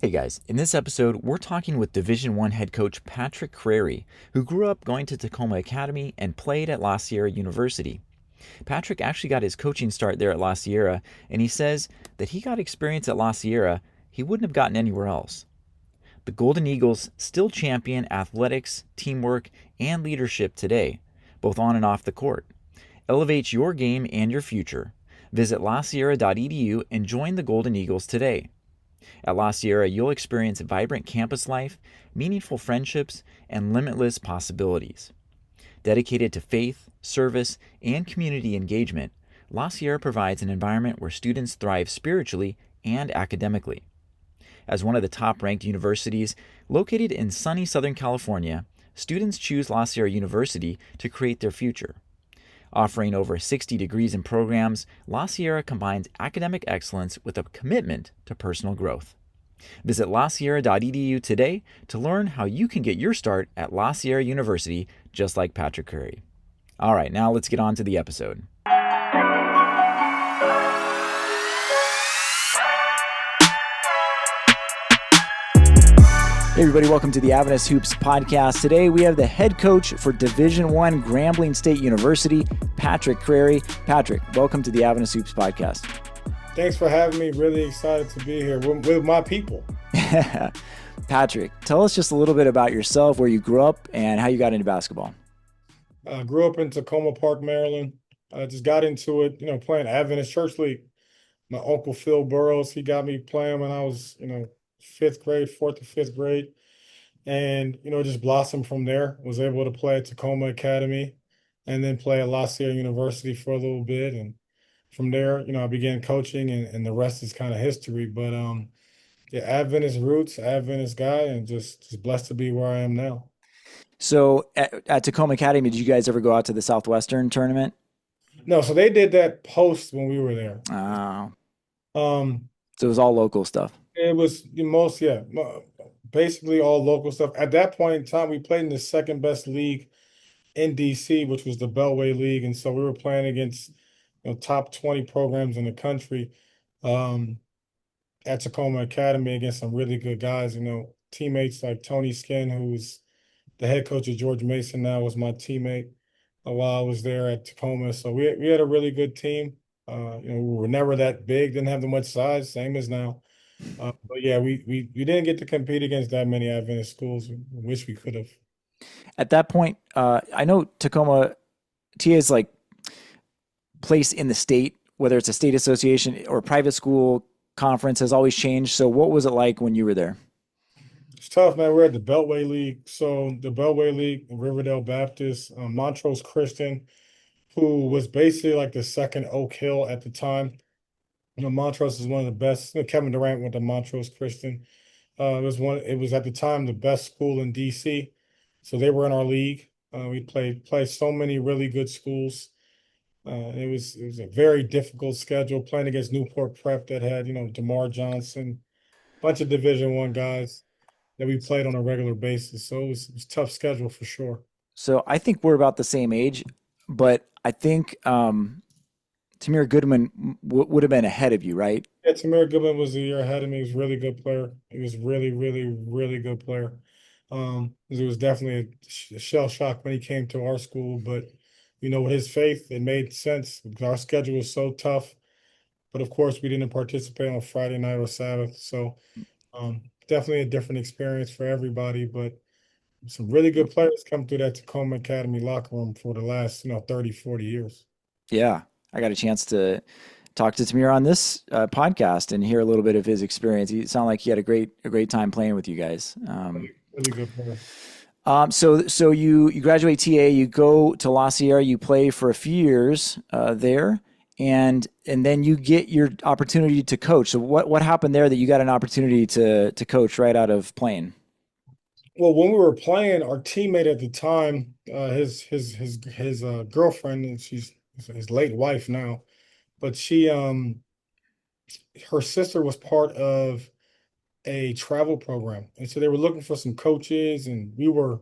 Hey guys, in this episode, we're talking with Division I head coach Patrick Crarey, who grew up going to Takoma Academy and played at La Sierra University. Patrick actually got his coaching start there at La Sierra, and he says that he got experience at La Sierra he wouldn't have gotten anywhere else. The Golden Eagles still champion athletics, teamwork, and leadership today, both on and off the court. Elevate your game and your future. Visit lasierra.edu and join the Golden Eagles today. At La Sierra, you'll experience vibrant campus life, meaningful friendships, and limitless possibilities. Dedicated to faith, service, and community engagement, La Sierra provides an environment where students thrive spiritually and academically. As one of the top-ranked universities located in sunny Southern California, students choose La Sierra University to create their future. Offering over 60 degrees in programs, La Sierra combines academic excellence with a commitment to personal growth. Visit lasierra.edu today to learn how you can get your start at La Sierra University, just like Patrick Crarey. All right, now let's get on to the episode. Hey everybody, welcome to the Adventist Hoops podcast. Today we have the head coach for Division I Grambling State University, Patrick Crarey. Patrick, welcome to the Adventist Hoops podcast. Thanks for having me. Really excited to be here with my people. Patrick, tell us just a little bit about yourself, where you grew up, and how you got into basketball. I grew up in Takoma Park, Maryland. I just got into it, playing Adventist Church League. My uncle Phil Burrows, he got me playing when I was, fifth grade, fourth to fifth grade. And, just blossomed from there. Was able to play at Takoma Academy and then play at La Sierra University for a little bit. And from there, I began coaching and the rest is kind of history. But yeah, Adventist roots, Adventist guy, and just blessed to be where I am now. So at Takoma Academy, did you guys ever go out to the Southwestern tournament? No, so they did that post when we were there. Oh, Um, so it was all local stuff. it was the most, yeah, basically all local stuff. At that point in time, we played in the second best league in DC, which was the Beltway League, and so we were playing against top 20 programs in the country. Um, at Takoma Academy against some really good guys, teammates like Tony Skinn, who's the head coach of George Mason now, was my teammate while I was there at Tacoma. So we had a really good team. We were never that big, didn't have that much size, same as now. But yeah, we didn't get to compete against that many Adventist schools. We wish we could have. At that point, I know Tacoma TA is like place in the state, whether it's a state association or a private school conference, has always changed. So what was it like when you were there? It's tough, man. We're at the Beltway League. So the Beltway League, Riverdale Baptist, Montrose Christian, who was basically like the second Oak Hill at the time. Montrose is one of the best. Kevin Durant went to Montrose Christian. It was at the time the best school in DC. So they were in our league. We played so many really good schools. It was a very difficult schedule playing against Newport Prep that had, DeMar Johnson, a bunch of Division I guys that we played on a regular basis. So it was a tough schedule for sure. So I think we're about the same age, but I think Tamir Goodman would have been ahead of you, right? Yeah, Tamir Goodman was a year ahead of me. He was a really good player. He was really, really, really good player. It was definitely a shell shock when he came to our school, but with his faith, it made sense because our schedule was so tough. But of course, we didn't participate on Friday night or Sabbath. So definitely a different experience for everybody. But some really good players come through that Tacoma Academy locker room for the last, 30, 40 years. Yeah, I got a chance to talk to Tamir on this podcast and hear a little bit of his experience. He sounded like he had a great time playing with you guys. Really good player. So you graduate TA, you go to La Sierra, you play for a few years there, and then you get your opportunity to coach. So what happened there that you got an opportunity to coach right out of playing? Well, when we were playing, our teammate at the time, his girlfriend, and she's his late wife now, but her sister was part of a travel program, and so they were looking for some coaches, and we were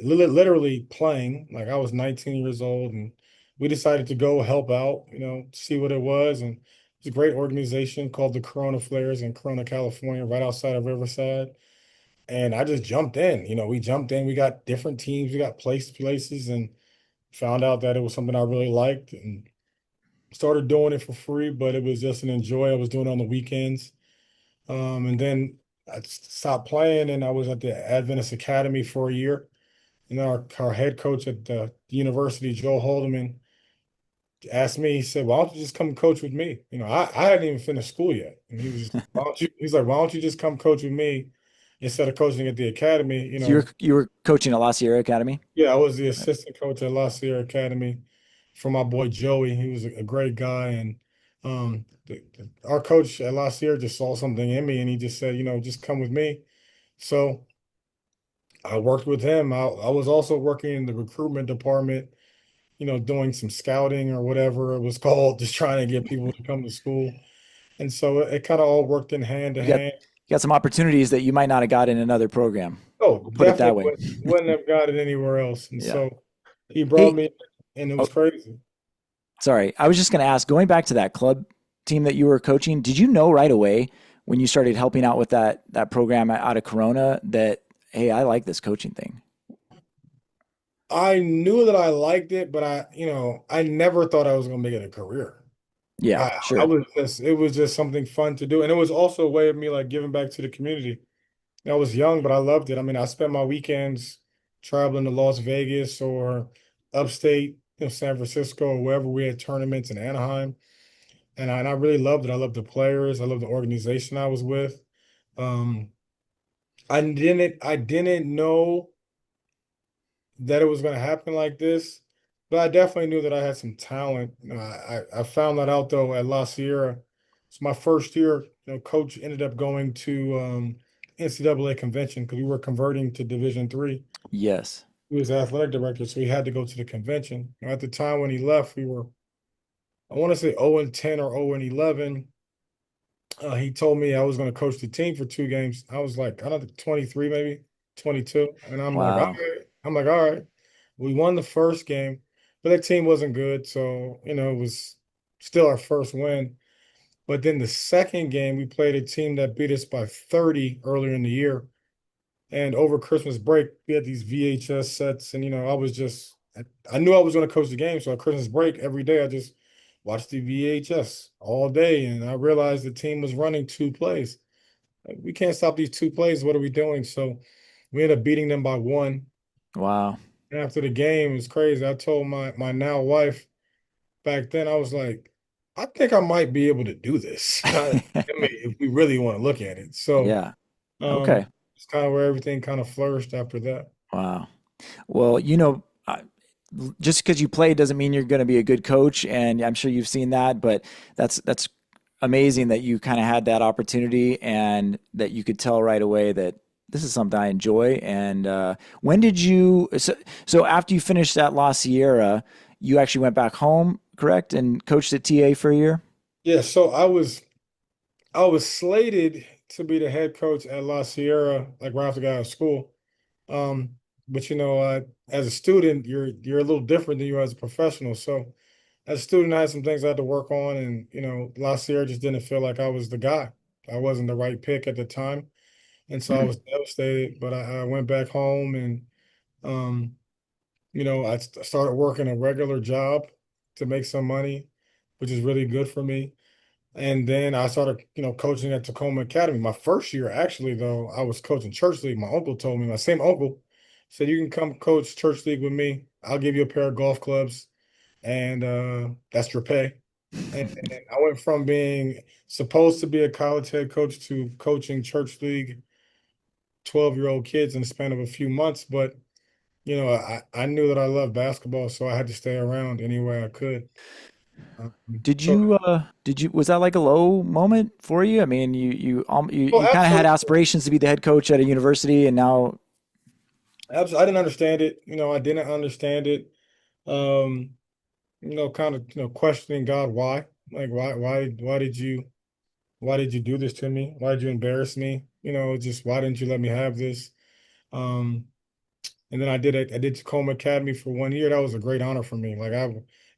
literally playing. Like I was 19 years old, and we decided to go help out, see what it was, and It's a great organization called the Corona Flares in Corona, California, right outside of Riverside. And I just jumped in. We jumped in. We got different teams. We got places, and found out that it was something I really liked, and started doing it for free. But it was just an enjoy. I was doing it on the weekends. And then I stopped playing, and I was at the Adventist Academy for a year. And our head coach at the university, Joe Haldeman, asked me, he said, "Why don't you just come coach with me?" I hadn't even finished school yet. And he's like, "Why don't you just come coach with me instead of coaching at the academy?" So you were coaching at La Sierra Academy? Yeah, I was the assistant coach at La Sierra Academy for my boy Joey. He was a great guy. And our coach at La Sierra just saw something in me, and he just said, just come with me. So I worked with him. I was also working in the recruitment department, doing some scouting or whatever it was called, just trying to get people to come to school. And so it kind of all worked in hand to You got hand. you got some opportunities that you might not have got in another program. Oh, We'll put it that definitely way. wouldn't have got it anywhere else. And Yeah. so he brought Hey, me, and it was oh, crazy. sorry. I was just going to ask, going back to that club team that you were coaching, did you know right away when you started helping out with that program out of Corona that, hey, I like this coaching thing? I knew that I liked it, but I never thought I was going to make it a career. Yeah, I sure. was just, it was just something fun to do. And it was also a way of me like giving back to the community. I was young, but I loved it. I mean, I spent my weekends traveling to Las Vegas or upstate, San Francisco or wherever we had tournaments in Anaheim. And I really loved it. I loved the players. I loved the organization I was with. Um, I didn't know that it was going to happen like this, but I definitely knew that I had some talent. I found that out though at La Sierra. It's my first year. Coach ended up going to NCAA convention because we were converting to Division 3. Yes. He was athletic director, so he had to go to the convention. At the time when he left, we were, I want to say 0-10 or 0-11. He told me I was going to coach the team for 2 games. I was like, I don't know, 23, maybe 22. And I'm like, all Wow. right. I'm like, all right. We won the first game, but that team wasn't good. So, it was still our first win. But then the second game, we played a team that beat us by 30 earlier in the year. And over Christmas break, we had these VHS sets. And, I knew I was going to coach the game. So at Christmas break, every day, I just watched the VHS all day. And I realized the team was running 2 plays. Like, we can't stop these 2 plays. What are we doing? So we ended up beating them by 1. Wow. And after the game, it was crazy. I told my now wife back then, I was like, I think I might be able to do this. I mean, if we really want to look at it. So Yeah. um, Okay. it's kind of where everything kind of flourished after that. Wow. Well, just because you play doesn't mean you're going to be a good coach, and I'm sure you've seen that. But that's amazing that you kind of had that opportunity and that you could tell right away that this is something I enjoy. And when did you? So after you finished at La Sierra, you actually went back home, correct, and coached at TA for a year. Yeah, so I was slated to be the head coach at La Sierra, like right after I got out of school. Um, but as a student, you're a little different than you are as a professional. So as a student, I had some things I had to work on, and La Sierra just didn't feel like I was the guy. I wasn't the right pick at the time, and so I was devastated. But I went back home, and um, I started working a regular job to make some money, which is really good for me. And then I started, coaching at Takoma Academy. My first year, actually, though, I was coaching church league. My uncle told me, my same uncle said, "You can come coach church league with me. I'll give you a pair of golf clubs, and that's your pay." And I went from being supposed to be a college head coach to coaching church league 12-year-old kids in the span of a few months. But, I knew that I loved basketball, so I had to stay around any way I could. Um, so, Did you was that like a low moment for you? I mean, you well, kind of had absolutely. aspirations to be the head coach at a university, and now I didn't understand it. I didn't understand it. Um, kind of, questioning God, why? Like, why did you do this to me? Why did you embarrass me? Just why didn't you let me have this? Um, and then I did Takoma Academy for 1 year. That was a great honor for me. Like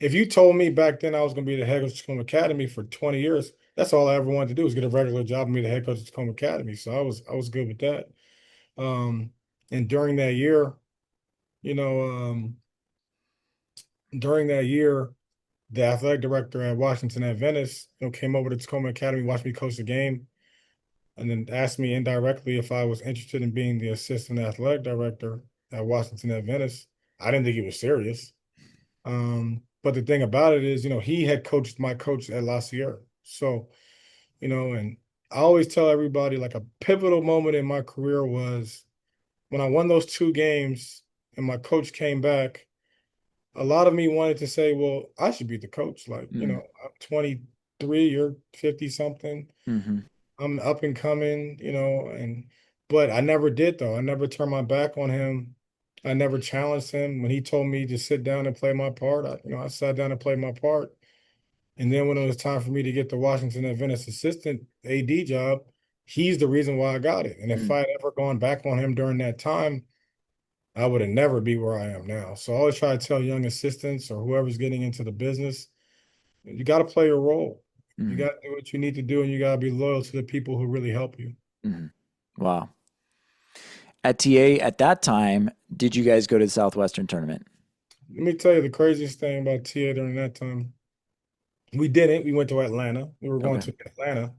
if you told me back then I was going to be the head of Takoma Academy for 20 years, that's all I ever wanted to do was get a regular job and be the head coach at Takoma Academy. So I was good with that. Um, and you know, um, during that year, the athletic director at Washington Adventist, came over to Takoma Academy, watched me coach the game, and then asked me indirectly if I was interested in being the assistant athletic director at Washington Adventist. I didn't think he was serious. But the thing about it is, he had coached my coach at La Sierra. So, and I always tell everybody like a pivotal moment in my career was when I won those 2 games and my coach came back. A lot of me wanted to say, well, I should be the coach. Like, I'm 23, you're 50 something. Mm-hmm. I'm up and coming, but I never did though. I never turned my back on him. I never challenged him when he told me to sit down and play my part. I sat down and played my part. And then when it was time for me to get the Washington Adventist assistant AD job, he's the reason why I got it. And if I had ever gone back on him during that time, I would have never be where I am now. So I always try to tell young assistants or whoever's getting into the business, you got to play your role. You Mm-hmm. got to do what you need to do, and you got to be loyal to the people who really help you. Mm-hmm. Wow. At TA at that time, did you guys go to the Southwestern tournament? Let me tell you the craziest thing about TA during that time. We didn't. We went to Atlanta. We were going Okay. to Atlanta,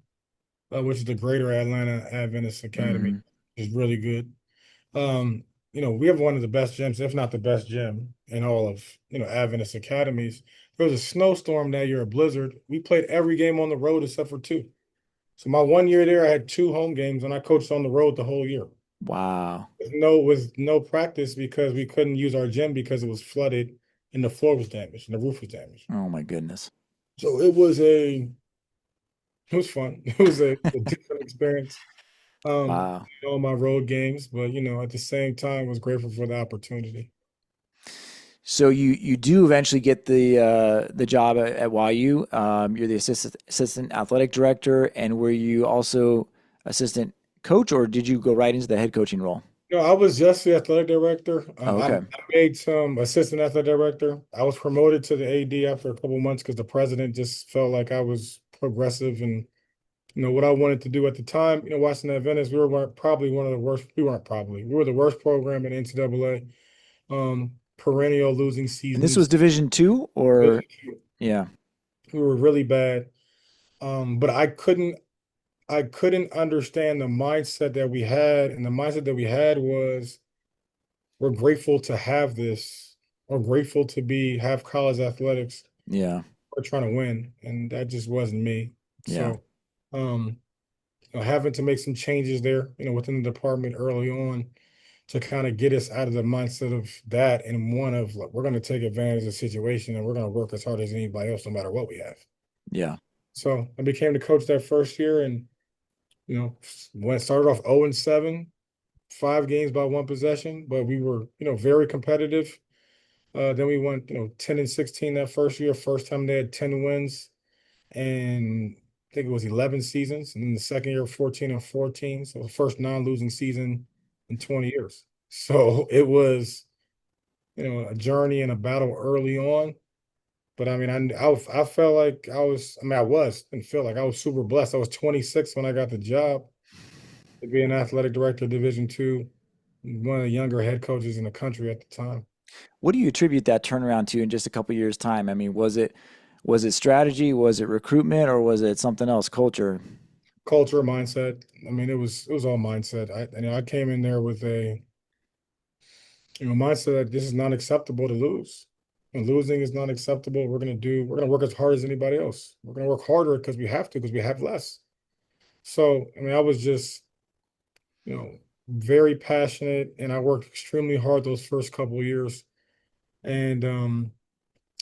which is the Greater Atlanta Adventist Academy, Mm-hmm. which is really good. Um, we have one of the best gyms, if not the best gym in all of, Adventist academies. There was a snowstorm that year, a blizzard. We played every game on the road except for 2. So my 1 year there, I had 2 home games, and I coached on the road the whole year. Wow. With no practice because we couldn't use our gym because it was flooded and the floor was damaged and the roof was damaged. Oh my goodness. So it was fun. It was a different experience. Wow. All my road games, but at the same time, was grateful for the opportunity. So you do eventually get the job at YU. You're the assistant athletic director, and were you also assistant coach, or did you go right into the head coaching role? No, I was just the athletic director. Oh, I okay. made some assistant athletic director. I was promoted to the AD after a couple months because the president just felt like I was progressive and what I wanted to do at the time. Washington Adventist, we were probably one of the worst. We weren't probably. We were the worst program in NCAA. Perennial losing And this was seasons. Division two, or yeah. We were really bad. But I couldn't understand the mindset that we had, and the mindset that we had was we're grateful to have this, or grateful to have college athletics. Yeah. We're trying to win, and that just wasn't me. Yeah. So, um, having to make some changes there, within the department early on to kind of get us out of the mindset of that and one of like we're going to take advantage of the situation and we're going to work as hard as anybody else, no matter what we have. Yeah. So I became the coach that first year, and when it started off 0-7, 5 games by 1 possession, but we were, very competitive. Then we went, 10-16 that first year. First time they had 10 wins, and I think it was 11 seasons. And then the second year, 14-14. So the first non-losing season in 20 years. So it was, a journey and a battle early on. But I mean, I felt like didn't feel like I was super blessed. I was 26 when I got the job to be an athletic director, Division II, one of the younger head coaches in the country at the time. What do you attribute that turnaround to in just a couple years' time? I mean, was it strategy? Was it recruitment, or was it something else? Culture? Culture, mindset. I mean, it was all mindset. I came in there with a mindset that this is not acceptable to lose. And losing is not acceptable. We're gonna work as hard as anybody else. We're gonna work harder because we have to, because we have less. So, I mean, I was just, very passionate, and I worked extremely hard those first couple of years. And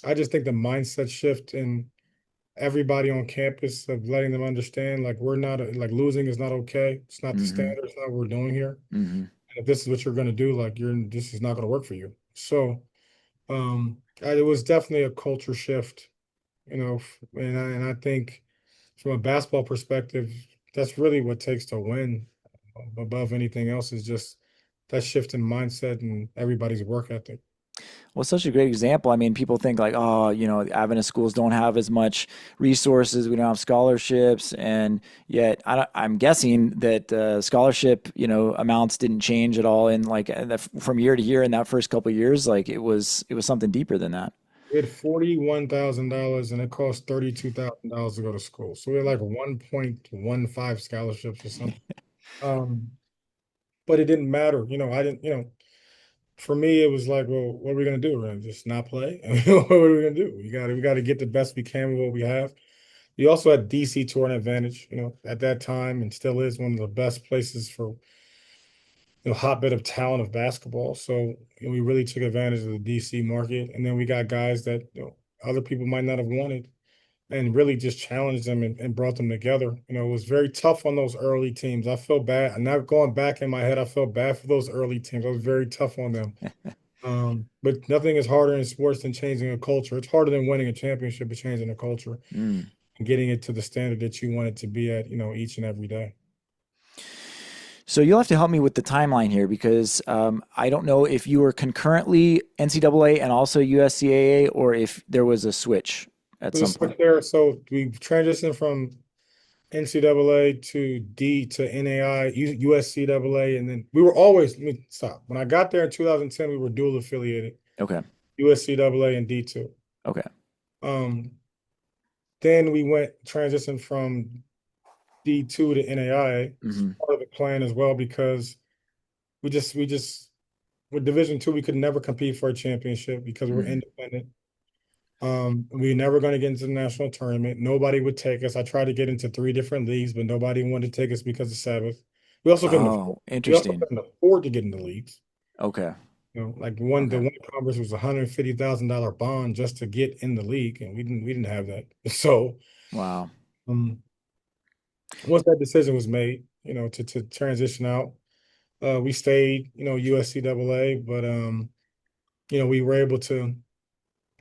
I just think the mindset shift in everybody on campus of letting them understand like we're not like losing is not okay. It's not the Mm-hmm. standard. It's not what we're doing here. Mm-hmm. And if this is what you're going to do, like this is not going to work for you. So it was definitely a culture shift, and I think from a basketball perspective, that's really what takes to win above anything else is just that shift in mindset and everybody's work ethic. Well, such a great example. I mean, people think like, oh, Adventist schools don't have as much resources. We don't have scholarships, and yet I'm guessing that scholarship, amounts didn't change at all in like from year to year in that first couple of years. Like it was something deeper than that. We had $41,000 and it cost $32,000 to go to school. So we had like 1.15 scholarships or something. Um, but it didn't matter. I didn't, for me, it was like, well, what are we gonna do? We're gonna just not play? What are we gonna do? We gotta get the best we can with what we have. We also had DC to an advantage, at that time, and still is one of the best places for hotbed of talent of basketball. So we really took advantage of the DC market, and then we got guys that other people might not have wanted, and really just challenged them and brought them together. It was very tough on those early teams. I feel bad. And now going back in my head, I felt bad for those early teams. I was very tough on them. But nothing is harder in sports than changing a culture. It's harder than winning a championship, but changing a culture Mm. and getting it to the standard that you want it to be at, each and every day. So you'll have to help me with the timeline here because I don't know if you were concurrently NCAA and also USCAA or if there was a switch at It some was point. right there. So we transitioned from NCAA to D to NAI, USCAA, and then we were always, let me stop. When I got there in 2010, we were dual affiliated, Okay. USCAA and D2. Okay. Um, then we went transitioned from D2 to NAI. It's Hmm. part of the plan as well because we just with Division 2, we could never compete for a championship because we were Hmm. independent. We were never going to get into the national tournament. Nobody would take us. I tried to get into 3 different leagues, but nobody wanted to take us because of Sabbath. We also couldn't afford, Oh, we also interesting. couldn't afford to get into leagues. Okay. Like the Okay. one conference was $150,000 bond just to get in the league, and we didn't have that. So Wow. um, once that decision was made, to transition out, we stayed, USCAA, but we were able to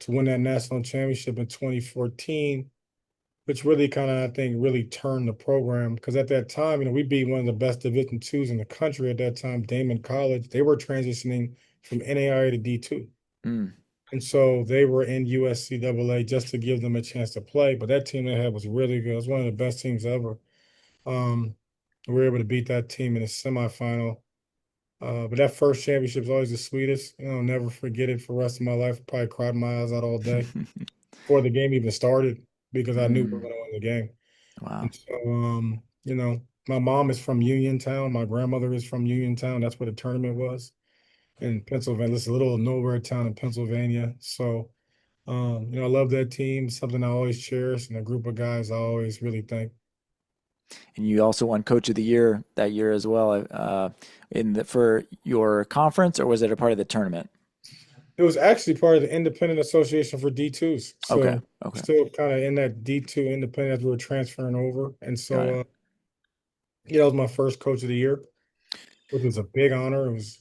win that national championship in 2014, which really kind of, I think, really turned the program. Because at that time, we beat one of the best Division 2s in the country at that time, Damon College. They were transitioning from NAIA to D2. Mm. And so they were in USCAA just to give them a chance to play. But that team they had was really good. It was one of the best teams ever. Um, we were able to beat that team in the semifinal. But that first championship is always the sweetest. I'll never forget it for the rest of my life. Probably cried my eyes out all day before the game even started because I knew we were Mm. going to win the game. Wow. And so, my mom is from Uniontown. My grandmother is from Uniontown. That's where the tournament was in Pennsylvania. It's a little nowhere town in Pennsylvania. So, I love that team. Something I always cherish, and a group of guys I always really thank. And you also won Coach of the Year that year as well, for your conference, or was it a part of the tournament? It was actually part of the Independent Association for D2s. Okay. So Okay. still kind of in that D2 independent as we were transferring over. And Got so, it. that was my first Coach of the Year, which was a big honor. It was,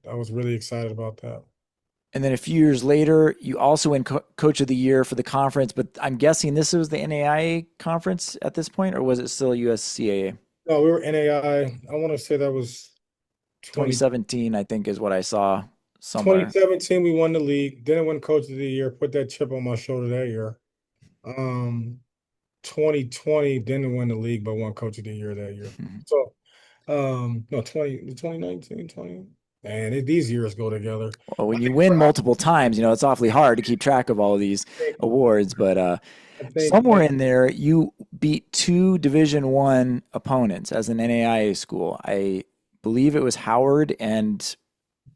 I was really excited about that. And then a few years later, you also win Coach of the Year for the conference, but I'm guessing this was the NAIA conference at this point, or was it still USCAA? No, we were NAI. I want to say that was 20 2017, I think, is what I saw somewhere. 2017. We won the league. Didn't win Coach of the Year. Put that chip on my shoulder that year. Um, 2020 didn't win the league, but won Coach of the Year that year. So, no, 2019, 20. Man, these years go together. Well, I when you think, win multiple times, it's awfully hard to keep track of all of these awards. But I think, somewhere in there, you beat two Division I opponents as an NAIA school. I believe it was Howard, and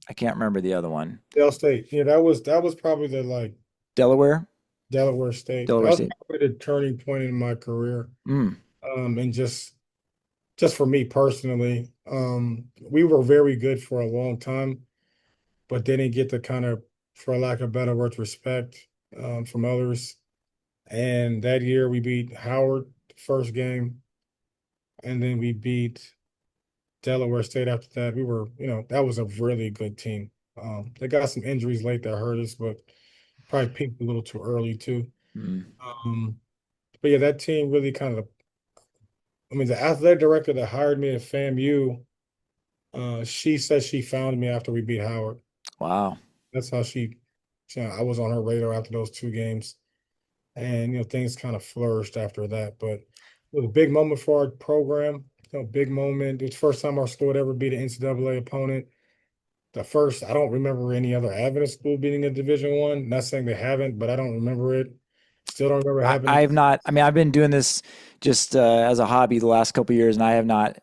I can't remember the other one. Dell State. Yeah, that was probably the like Delaware, Delaware State. That Delaware was State. probably the turning point in my career. Mm, And just for me personally, we were very good for a long time, but didn't get the kind of, for lack of better words, respect from others. And that year we beat Howard the first game, and then we beat Delaware State after that. We were, that was a really good team. They got some injuries late that hurt us, but probably peaked a little too early too. mm. Um, but yeah, that team really kind of, I mean, the athletic director that hired me at FAMU, she said she found me after we beat Howard. Wow. That's how she I was on her radar after those 2 games, and things kind of flourished after that. But it was a big moment for our program. Big moment. It was the first time our school would ever beat an NCAA opponent. The first, I don't remember any other Adventist school beating a Division One. Not saying they haven't, but I don't remember it. Still don't remember I happening. have not. I mean, I've been doing this just as a hobby the last couple of years, and I have not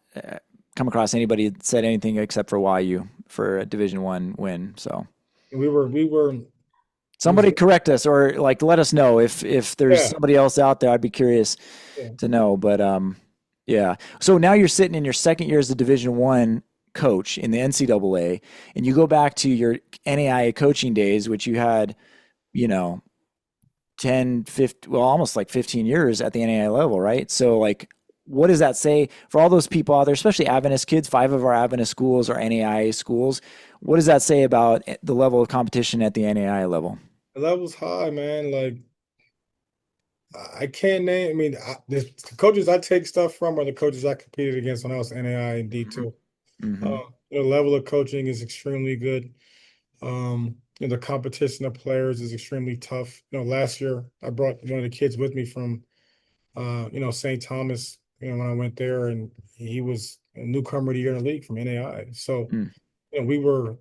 come across anybody that said anything except for YU for a Division One win. So We were. It was, somebody correct us or like let us know if there's yeah, somebody else out there. I'd be curious yeah. to know. But yeah. So now you're sitting in your second year as a Division One coach in the NCAA, and you go back to your NAIA coaching days, which you had, you know, 10, 15, well, almost like 15 years at the NAIA level, right? So, like, what does that say for all those people out there, especially Adventist kids? 5 of our Adventist schools are NAIA schools. What does that say about the level of competition at the NAIA level? The level's high, man. Like I can't name. I mean, the coaches I take stuff from are the coaches I competed against when I was NAI and D2. Mm-hmm. The level of coaching is extremely good. The competition of players is extremely tough. Last year I brought one of the kids with me from St. Thomas, when I went there, and he was a newcomer of the year in the league from NAI. So, Mm. we were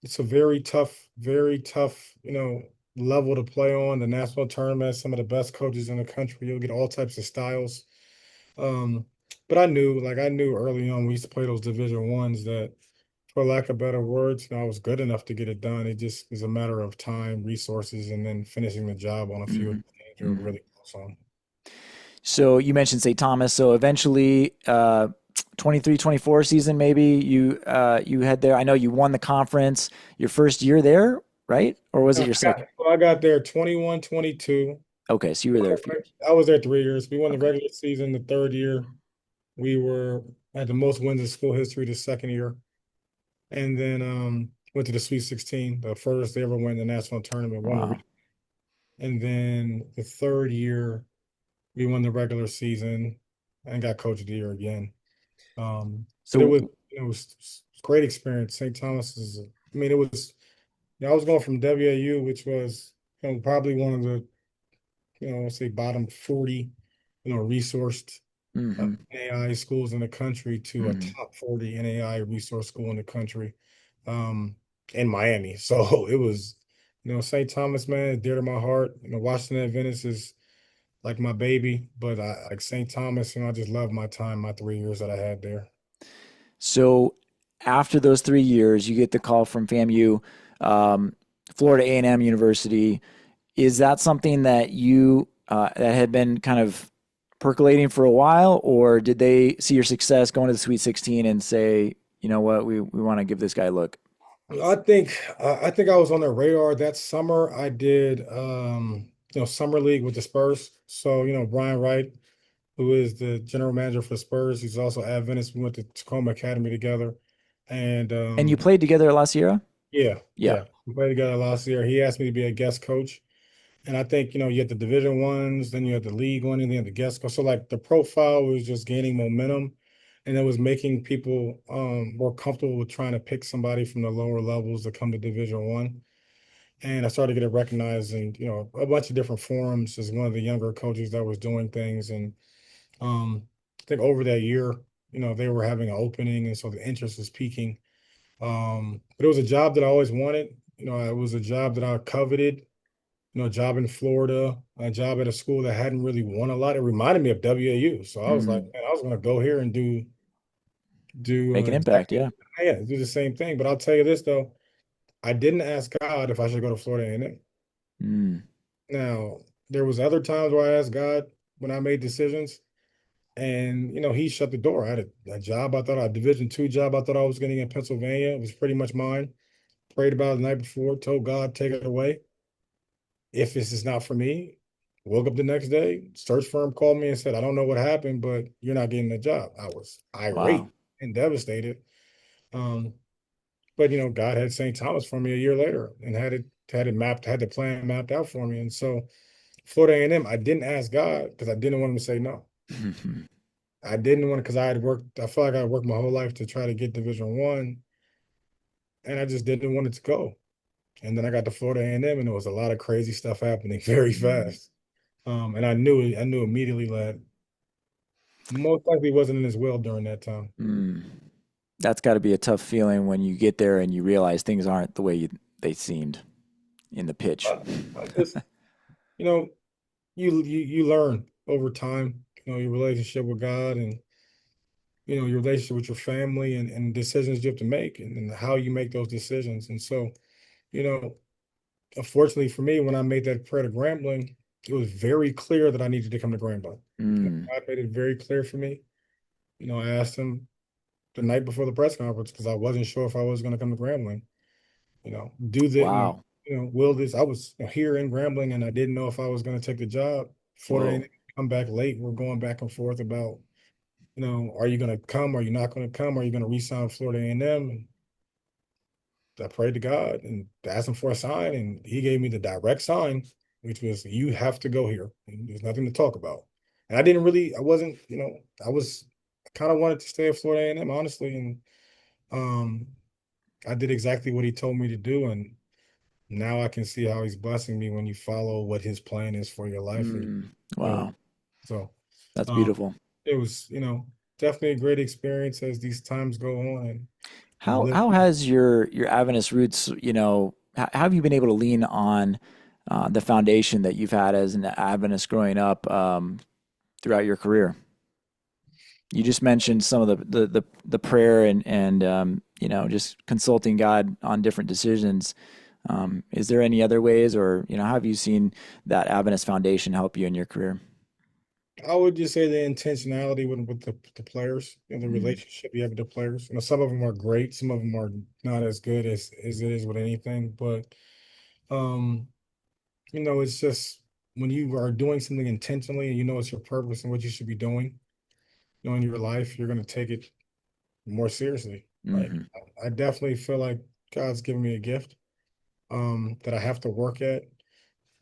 it's a very tough, level to play on. The national tournament, some of the best coaches in the country. You'll get all types of styles. Um, but I knew early on we used to play those Division Ones that, for lack of better words, I was good enough to get it done. It just is a matter of time, resources, and then finishing the job on a few of Mm-hmm. the things you're Mm-hmm. really close on. So you mentioned St. Thomas. So eventually, 23, 24 season, maybe you head there. I know you won the conference your first year there, right? Or was No, it your second? I got there 21, 22. Okay, so you were there a few years. I was there 3 years. We won the Okay. regular season the third year. We were had the most wins in school history the second year. And then went to the Sweet 16, the furthest they ever went in the national tournament, won the Wow. and then the third year we won the regular season and got coach of the year again. But it So, was great experience. St. Thomas is I mean, it was I was going from WAU, which was probably one of the let's say bottom 40, resourced mm-hmm, NAI schools in the country to a mm-hmm. top 40 NAI resource school in the country, um, in Miami. So it was, St. Thomas, man, dear to my heart. Washington Adventist is like my baby, but I like St. Thomas, I just love my time, my 3 years that I had there. So after those 3 years, you get the call from FAMU, um, Florida A&M University. Is that something that you that had been kind of percolating for a while, or did they see your success going to the Sweet 16 and say, you know what, we want to give this guy a look? I think I was on their radar that summer. I did summer league with the Spurs. So, Brian Wright, who is the general manager for Spurs, he's also Adventist. We went to Takoma Academy together. And And you played together at La Sierra? yeah, Yeah. yeah. We played together last year. He asked me to be a guest coach. And I think, you had the division ones, then you had the league one, and then you had the guest coach. So like the profile was just gaining momentum, and it was making people more comfortable with trying to pick somebody from the lower levels to come to Division One. And I started getting recognized in, a bunch of different forums as one of the younger coaches that was doing things. And I think over that year, they were having an opening, and so the interest was peaking. But it was a job that I always wanted. It was a job that I coveted. A job in Florida, a job at a school that hadn't really won a lot. It reminded me of WAU. So I was like, Mm-hmm. man, I was going to go here and do Make an impact. exactly, Yeah. yeah, do the same thing. But I'll tell you this though, I didn't ask God if I should go to Florida A&M. Mm. Now, there was other times where I asked God when I made decisions, and he shut the door. I had a job I thought a Division II job I thought I was getting in Pennsylvania. It was pretty much mine. Prayed about it the night before, told God, take it away. If this is not for me, woke up the next day, search firm called me and said, I don't know what happened, but you're not getting the job. I was Wow. irate and devastated. Um, but God had St. Thomas for me a year later and had the plan mapped out for me. And so Florida A&M, I didn't ask God because I didn't want him to say no. I didn't want because I felt like I worked my whole life to try to get Division One, and I just didn't want it to go. And then I got to Florida A&M, and there was a lot of crazy stuff happening very Mm. fast. And I knew immediately that most likely wasn't in his will during that time. Mm. That's got to be a tough feeling when you get there and you realize things aren't the way they seemed in the pitch. I just, you know, you learn over time, your relationship with God and your relationship with your family and decisions you have to make and how you make those decisions. And so, you know, unfortunately for me, when I made that prayer to Grambling, it was very clear that I needed to come to Grambling. Mm. God made it very clear for me. I asked him the night before the press conference because I wasn't sure if I was going to come to Grambling. Do the, Wow. will this? I was here in Grambling and I didn't know if I was going to take the job. Florida Whoa. A&M come back late. We're going back and forth about, are you going to come? Are you not going to come? Are you going to re-sign with Florida A&M? And I prayed to God and asked him for a sign, and he gave me the direct sign, which was, you have to go here. And there's nothing to talk about. And I wasn't, I kind of wanted to stay at Florida A&M, honestly. And um, I did exactly what he told me to do. And now I can see how he's blessing me when you follow what his plan is for your life. And, Mm. you know, Wow. so That's um, beautiful. it was, definitely a great experience as these times go on. And we've lived. How has your Adventist roots, how have you been able to lean on the foundation that you've had as an Adventist growing up throughout your career? You just mentioned some of the prayer and just consulting God on different decisions. Is there any other ways, or how have you seen that Adventist foundation help you in your career? I would just say the intentionality with the players and the Mm. relationship you have with the players. Some of them are great, some of them are not as good as it is with anything. But um, it's just when you are doing something intentionally and it's your purpose and what you should be doing, in your life, you're gonna take it more seriously. Like Hmm. I definitely feel like God's given me a gift that I have to work at.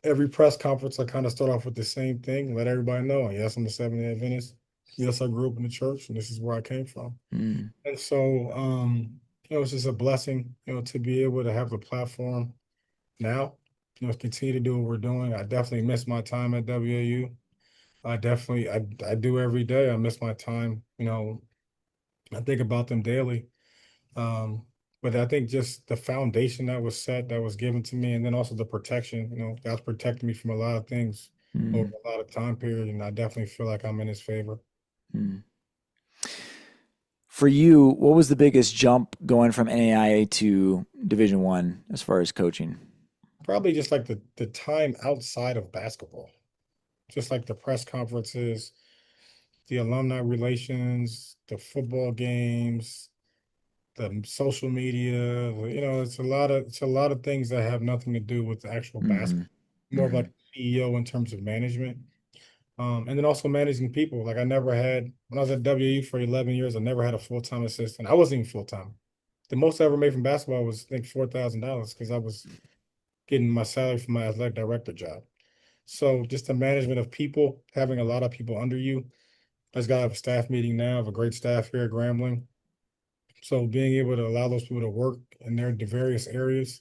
Every press conference, I kind of start off with the same thing, let everybody know, yes, I'm a Seventh-day Adventist. Yes, I grew up in the church, and this is where I came from. Mm. And so, it's just a blessing, to be able to have the platform now, continue to do what we're doing. I definitely miss my time at WAU. I do every day. I miss my time. I think about them daily. Um, but I think just the foundation that was set, that was given to me, and then also the protection, God's protected me from a lot of things over Mm. a lot of time period, and I definitely feel like I'm in his favor. Mm. For you, what was the biggest jump going from NAIA to Division One as far as coaching? Probably just like the time outside of basketball, just like the press conferences, the alumni relations, the football games, the social media, it's a lot of things that have nothing to do with the actual Hmm. basketball, more of like Hmm. CEO in terms of management. And then also managing people. Like when I was at WU for 11 years, I never had a full-time assistant. I wasn't even full-time. The most I ever made from basketball was, I think, $4,000 because I was getting my salary from my athletic director job. So just the management of people, having a lot of people under you. I just got to have a staff meeting now. I have a great staff here at Grambling. So being able to allow those people to work in their various areas,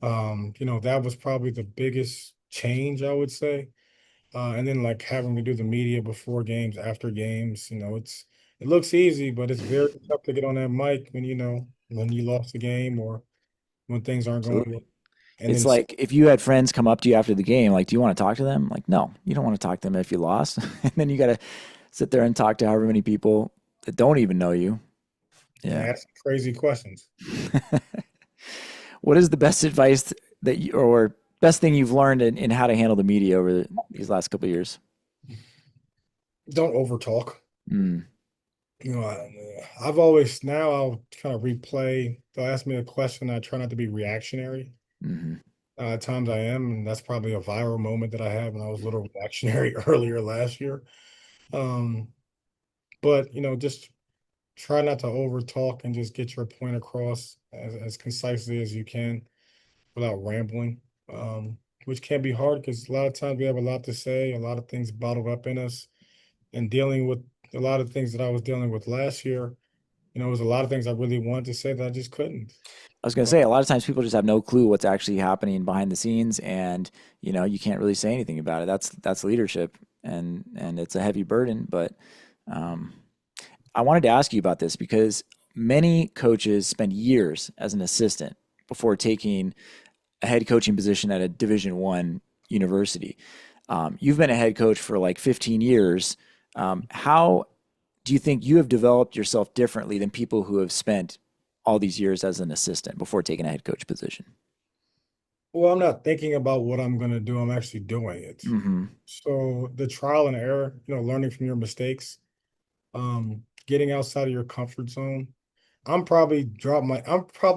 that was probably the biggest change, I would say. And then like having to do the media before games, after games, it looks easy, but it's very tough to get on that mic when you lost the game or when things aren't going well. Absolutely. And It's then like if you had friends come up to you after the game, like, do you want to talk to them? Like, no, you don't want to talk to them if you lost. And then you got to sit there and talk to however many people that don't even know you. Yeah. ask crazy questions. What is the best advice that you, or best thing you've learned in how to handle the media over these last couple of years? Don't overtalk. Mm. I've always now I'll kind of replay. They'll ask me a question. I try not to be reactionary. Hmm. At times I am, and that's probably a viral moment that I had when I was a little reactionary earlier last year. Um, but just try not to over talk and just get your point across as concisely as you can without rambling. Which can be hard because a lot of times we have a lot to say, a lot of things bottled up in us, and dealing with a lot of things that I was dealing with last year. It was a lot of things I really wanted to say that I just couldn't. I was going to say, a lot of times people just have no clue what's actually happening behind the scenes, and you can't really say anything about it. That's leadership, and it's a heavy burden. But um, I wanted to ask you about this because many coaches spend years as an assistant before taking a head coaching position at a Division I university. You've been a head coach for like 15 years. How do you think you have developed yourself differently than people who have spent all these years as an assistant before taking a head coach position? Well, I'm not thinking about what I'm going to do. I'm actually doing it. Mm-hmm. So the trial and error, learning from your mistakes, getting outside of your comfort zone. I'm probably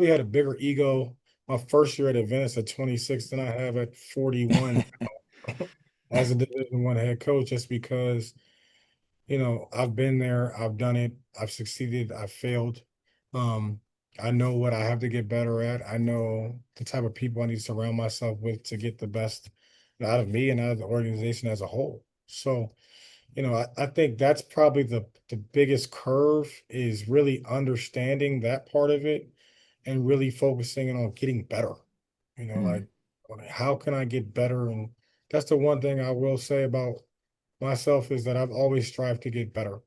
had a bigger ego my first year at Adventist at 26 than I have at 41 as a Division I head coach, just because, I've been there, I've done it, I've succeeded, I've failed. Um, I know what I have to get better at. I know the type of people I need to surround myself with to get the best out of me and out of the organization as a whole. So, I think that's probably the biggest curve is really understanding that part of it and really focusing on getting better. Mm-hmm. Like how can I get better? And that's the one thing I will say about myself is that I've always strived to get better.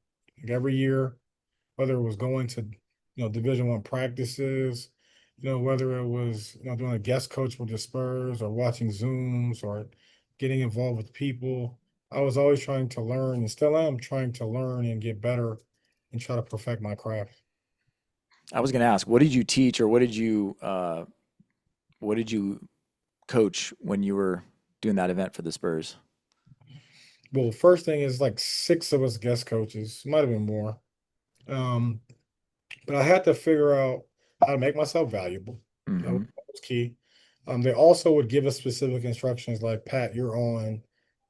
Like every year, whether it was going to, Division I practices, whether it was, doing a guest coach with the Spurs or watching Zooms or getting involved with people. I was always trying to learn and still am trying to learn and get better and try to perfect my craft. I was going to ask, what did you teach or what did you coach when you were doing that event for the Spurs? Well, first thing is like six of us guest coaches, might have been more. Um, but I had to figure out how to make myself valuable. That Mm-hmm. was key. They also would give us specific instructions like, Pat, you're on,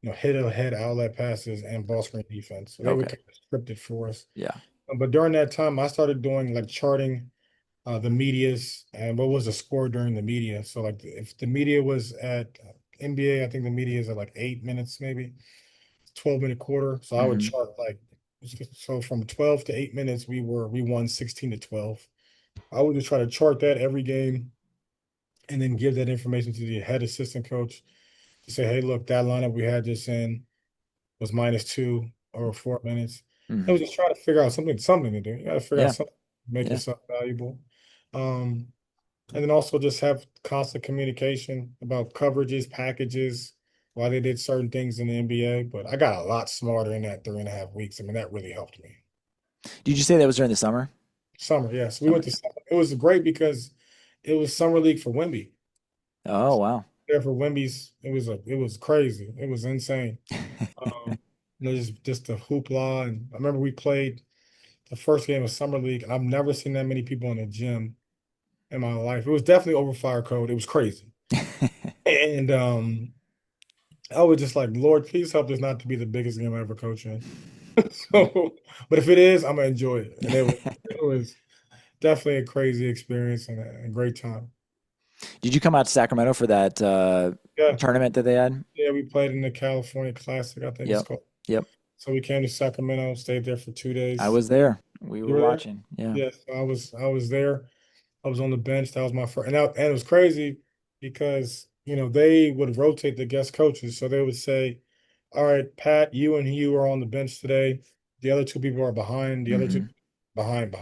hit ahead outlet passes and ball screen defense. So they would Okay. kind of script it for us. Yeah. But during that time, I started doing like charting the medias and what was the score during the media. So like if the media was at NBA, I think the media is at like 8 minutes, maybe 12-minute quarter. So I would Mm-hmm. chart like so from 12 to 8 minutes, we won 16 to 12. I would just try to chart that every game and then give that information to the head assistant coach to say, hey, look, that lineup we had this in was -2 or 4 minutes. I Mm-hmm. was just trying to figure out something to do. You got to figure out Yeah. something to make Yeah. yourself valuable. Um, and then also just have constant communication about coverages, packages, why they did certain things in the NBA. But I got a lot smarter in that 3.5 weeks. I mean, that really helped me. Did you say that was during the summer? Summer, yes. We Summer. went to summer. It was great because it was summer league for Wemby. Oh, wow. There for Wemby's, it was crazy. It was insane. Just the hoopla. And I remember we played the first game of summer league, and I've never seen that many people in the gym in my life. It was definitely over fire code. It was crazy. And I was just like, Lord, please help this not to be the biggest game I ever coach in. So, but if it is, I'm gonna enjoy it. And it was definitely a crazy experience and a great time. Did you come out to Sacramento for that Yeah, tournament that they had? yeah, we played in the California Classic, I think it's Yep. called. Yep. So we came to Sacramento, stayed there for two I days. was there. We You were were there? watching. Yeah. Yes, I was there. I was on the bench. That was my first, and it was crazy because they would rotate the guest coaches. So they would say, "All right, Pat, you and you are on the bench today. The other two people are behind. The other two Mm-hmm. behind."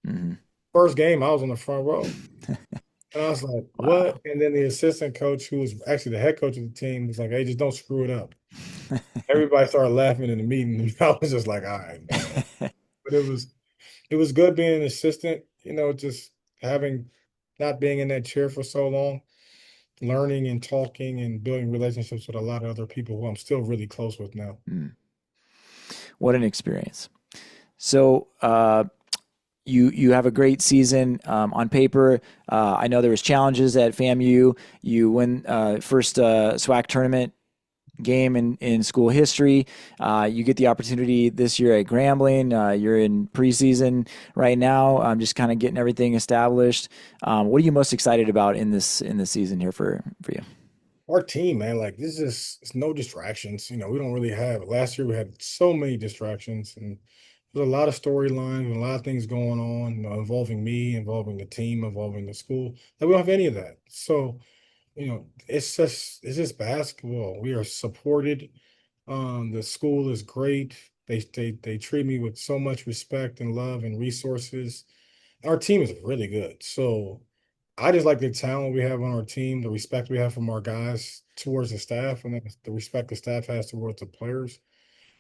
Mm-hmm. First game, I was on the front row, and I was like, Wow. "What?" And then the assistant coach, who was actually the head coach of the team, was like, "Hey, just don't screw it up." Everybody started laughing in the meeting, and I was just like, "All right, man." But it was good being an assistant. Just having not being in that chair for so long, learning and talking and building relationships with a lot of other people who I'm still really close with now. Mm. What an experience. So, you have a great season on paper. I know there was challenges at FAMU. You win first SWAC tournament game in school history. You get the opportunity this year at Grambling. You're in preseason right now. I'm just kind of getting everything established. What are you most excited about in this season here for you? Our team, man, like this is it's no distractions. We don't really have last year we had so many distractions and there's a lot of storylines and a lot of things going on, involving me, involving the team, involving the school. That we don't have any of that. So, it's just basketball. We are supported. The school is great. They treat me with so much respect and love and resources. Our team is really good. So I just like the talent we have on our team, the respect we have from our guys towards the staff, and then the respect the staff has towards the players.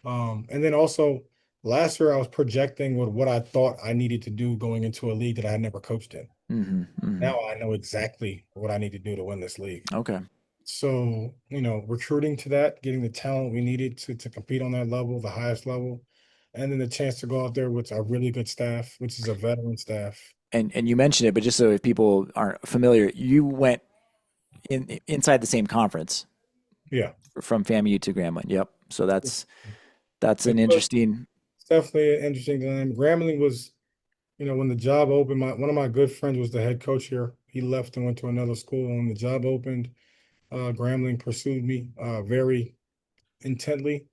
And then also last year I was projecting with what I thought I needed to do going into a league that I had never coached in. Hmm. Hmm. Now I know exactly what I need to do to win this league. Okay. So, recruiting to that, getting the talent we needed to compete on that level, the highest level, and then the chance to go out there with a really good staff, which is a veteran staff. And you mentioned it, but just so if people aren't familiar, you went inside the same conference Yeah. from FAMU to Grambling. Yep. So that's an It was interesting. definitely an interesting time. Grambling was, when the job opened, one of my good friends was the head coach here. He left and went to another school. And when the job opened, Grambling pursued me very intently,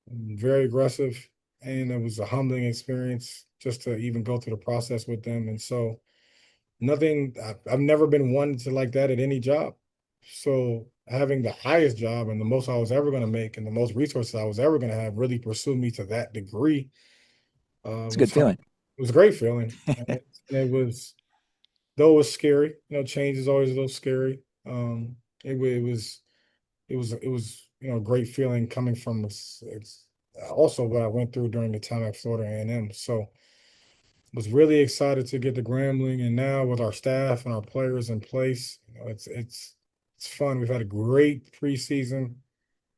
very aggressive, and it was a humbling experience just to even go through the process with them. And so nothing, I've never been one to like that at any job. So having the highest job and the most I was ever going to make and the most resources I was ever going to have really pursued me to that degree It's a good was hum- feeling. it was a great feeling. And it was, though it was scary, change is always a little scary. It was a great feeling coming from it's also what I went through during the time at Florida A&M. So was really excited to get to Grambling, and now with our staff and our players in place, it's fun. We've had a great preseason,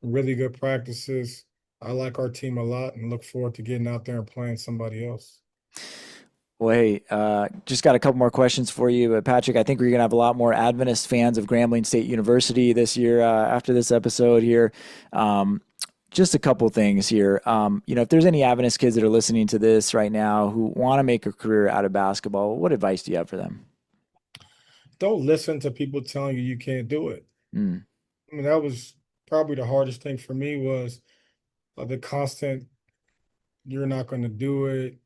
really good practices. I like our team a lot and look forward to getting out there and playing somebody else. Well, hey, just got a couple more questions for you, Patrick. I think we're gonna have a lot more Adventist fans of Grambling State University this year after this episode here. Um, just a couple things here. If there's any Adventist kids that are listening to this right now who want to make a career out of basketball, what advice do you have for them? Don't listen to people telling you can't do it. Mm, I mean, that was probably the hardest thing for me was the constant, you're not going to do it,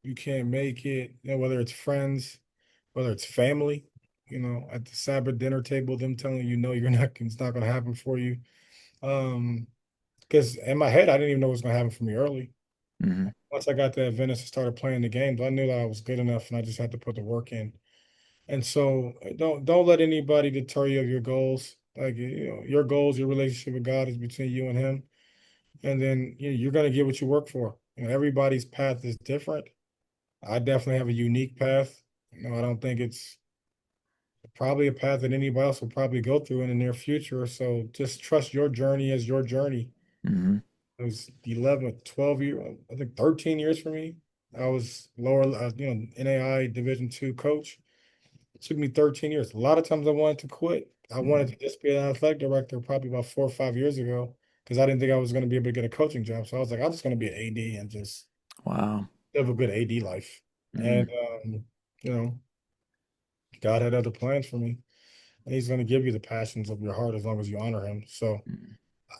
you can't make it, whether it's friends, whether it's family, at the Sabbath dinner table, them telling you, no, you're not, it's not going to happen for you. Um, because in my head, I didn't even know what was going to happen for me early. hmm. Once I got to Adventist and started playing the games, I knew that I was good enough and I just had to put the work in. And so don't let anybody deter you of your goals. Like, your goals, your relationship with God is between you and him. And then you're going to get what you work for. Everybody's path is different. I definitely have a unique path. I don't think it's probably a path that anybody else will probably go through in the near future. So just trust your journey as your journey. Hmm. It was 11, 12 years, I think 13 years for me. I was lower, NAIA Division II coach. It took me 13 years. A lot of times I wanted to quit. I wanted Hmm. to just be an athletic director probably about 4 or 5 years ago because I didn't think I was going to be able to get a coaching job. So I was like, I'm just going to be an AD and just Wow. live a good AD life. And, Hmm. you know, God had other plans for me. And he's going to give you the passions of your heart as long as you honor him. So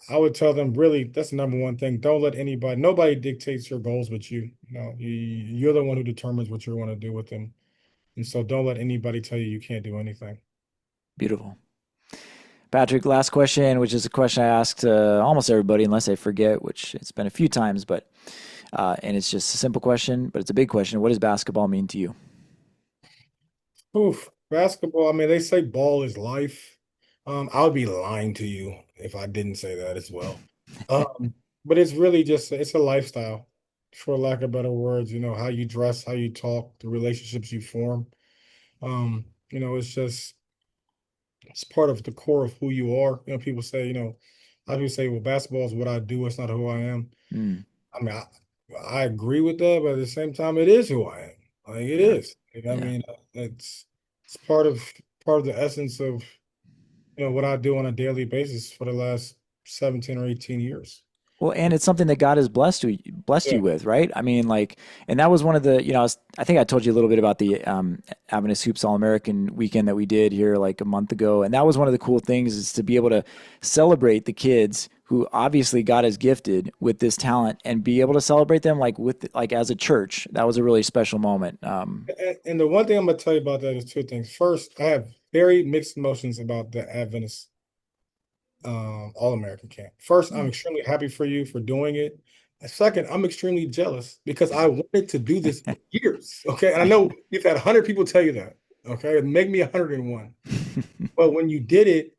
I would tell them really that's the number one thing. Don't let nobody dictates your goals but you. You're the one who determines what you want to do with them. And so don't let anybody tell you you can't do anything. Beautiful. Patrick, last question, which is a question I ask to almost everybody, unless I forget, which it's been a few times, but and it's just a simple question, but it's a big question. What does basketball mean to you? Oof, basketball. I mean, they say ball is life. I would be lying to you if I didn't say that as well. But it's really just it's a lifestyle, for lack of better words. How you dress, how you talk, the relationships you form. It's just it's part of the core of who you are. People say, a lot of people say, well, basketball is what I do, it's not who I am. Mm, I mean, I agree with that, but at the same time, it is who I am. Like it yeah, is. Like, I yeah. mean, it's part of the essence of what I do on a daily basis for the last 17 or 18 years. Well, and it's something that God has blessed Yeah. you with, right? I mean, like, and that was one of the, I think I told you a little bit about the Adventist Hoops All American weekend that we did here like a month ago, and that was one of the cool things is to be able to celebrate the kids who obviously God has gifted with this talent, and be able to celebrate them like as a church. That was a really special moment. And the one thing I'm gonna tell you about that is two things. First, I have very mixed emotions about the Adventist All-American camp. First, I'm extremely happy for you for doing it. And second, I'm extremely jealous because I wanted to do this for years. Okay. And I know you've had 100 people tell you that. Okay. It make me 101. But when you did it,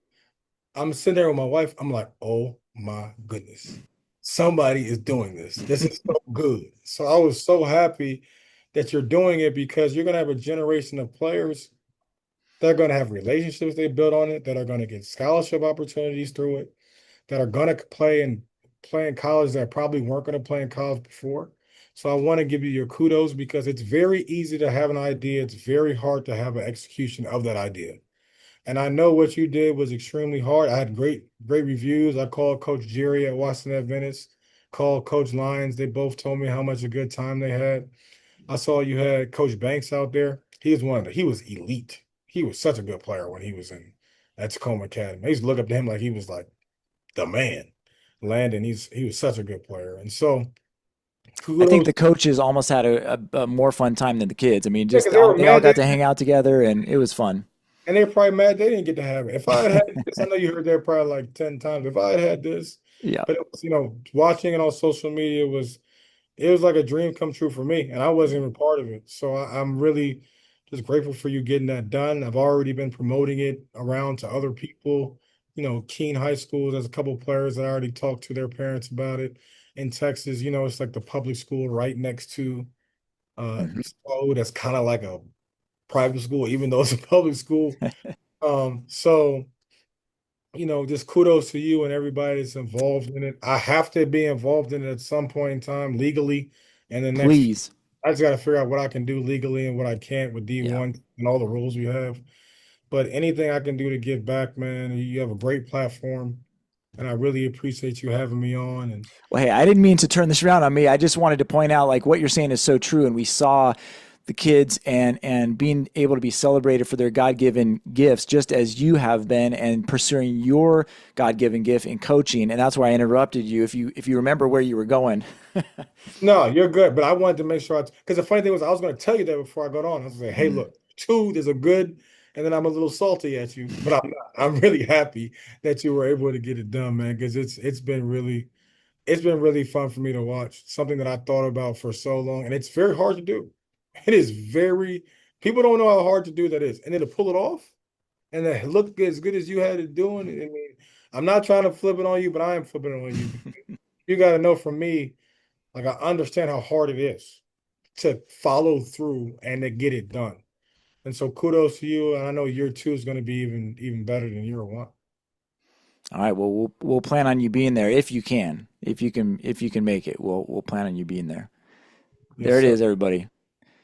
I'm sitting there with my wife. I'm like, oh my goodness, somebody is doing this. This is so good. So I was so happy that you're doing it because you're going to have a generation of players that are going to have relationships they build on it, that are going to get scholarship opportunities through it, that are going to play in college that probably weren't going to play in college before. So I want to give you your kudos because it's very easy to have an idea. It's very hard to have an execution of that idea. And I know what you did was extremely hard. I had great reviews. I called Coach Jerry at Washington Adventist, called Coach Lyons. They both told me how much a good time they had. I saw you had Coach Banks out there. He was elite. He was such a good player when he was at Takoma Academy. I used to look up to him like he was like the man. Landon, he was such a good player. And so I think kudos. the coaches almost had a more fun time than the kids. I mean, Yeah, just 'cause they were they all mad got to hang out together, and it was fun. and they're probably mad they didn't get to have it. If I had this, I know you heard that probably like 10 times. If I had this, Yeah. but it was, watching it on social media it was like a dream come true for me, and I wasn't even part of it. So I'm really just grateful for you getting that done. I've already been promoting it around to other people. Keene High School, there's a couple of players that I already talked to their parents about it. In Texas, it's like the public school right next to Mhm. that's kind of like a private school, even though it's a public school. So just kudos to you and everybody that's involved in it. I have to be involved in it at some point in time legally. And the next, Please. I just got to figure out what I can do legally and what I can't with Yeah. D1 and all the rules we have. But anything I can do to give back, man, you have a great platform. And I really appreciate you having me on. And Well, hey, I didn't mean to turn this around on me. I just wanted to point out like what you're saying is so true, and we saw the kids and being able to be celebrated for their God-given gifts, just as you have been, and pursuing your God-given gift in coaching. And that's why I interrupted you. If you remember where you were going. no, you're good. But I wanted to make sure because the funny thing was I was going to tell you that before I got on. I was like, hey, Mm. look, two, there's a good, and then I'm a little salty at you, but I'm not. I'm really happy that you were able to get it done, man, because it's been really fun for me to watch. Something that I thought about for so long, and it's very hard to do. It is very people don't know how hard to do that is. And then to pull it off and then look as good as you had it doing. I mean, I'm not trying to flip it on you, but I am flipping it on you. You got to know from me, like I understand how hard it is to follow through and to get it done. And so kudos to you. And I know year two is going to be even better than year one. All right. Well, we'll plan on you being there if you can. If you can make it, we'll plan on you being there. Yes, There it sir. is, everybody.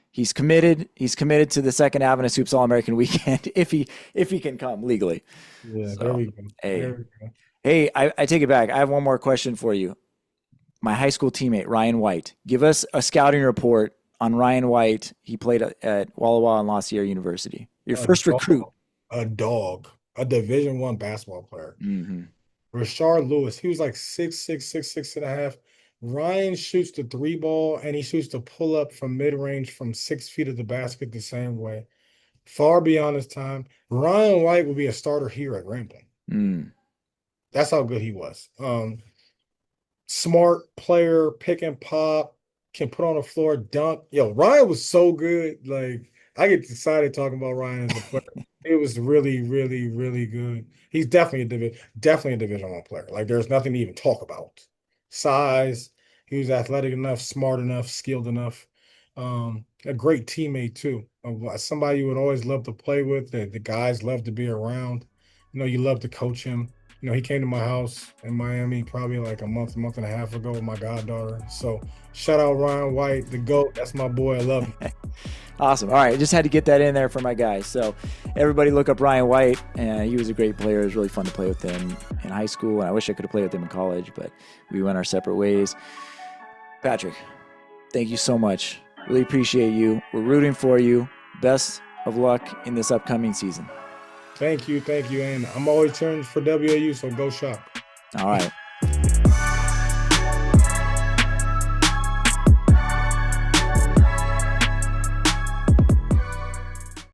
He's committed. He's committed to the second Adventist Hoops All American Weekend if he can come legally. Yeah, there So we go. hey, There we go. hey, I take it back. I have one more question for you. My high school teammate Ryan White. Give us a scouting report on Ryan White. He played at Walla Walla and La Sierra University. Your A first recruit. dog, a Division I basketball player. Mm-hmm. Rashard Lewis, he was like 6'6", 6'6" and a half. Ryan shoots the three ball and he shoots the pull up from mid range from 6 feet of the basket the same way. Far beyond his time. Ryan White will be a starter here at Grambling. Mm. That's how good he was. Smart player, pick and pop, can put on the floor, dunk. Yo, Ryan was so good. Like I get excited talking about Ryan as a player. It was really, really, really good. He's definitely a Division I player. Like there's nothing to even talk about. Size, he was athletic enough, smart enough, skilled enough. A great teammate too. Somebody you would always love to play with. The guys love to be around. You love to coach him. He came to my house in Miami probably like a month and a half ago with my goddaughter. So shout out Ryan White, the GOAT. That's my boy. I love him. Awesome. All right. I just had to get that in there for my guys. So everybody look up Ryan White. He was a great player. It was really fun to play with him in high school. And I wish I could have played with him in college, but we went our separate ways. Patrick, thank you so much. Really appreciate you. We're rooting for you. Best of luck in this upcoming season. Thank you. And I'm always cheering for WAU, so go Shock. All right.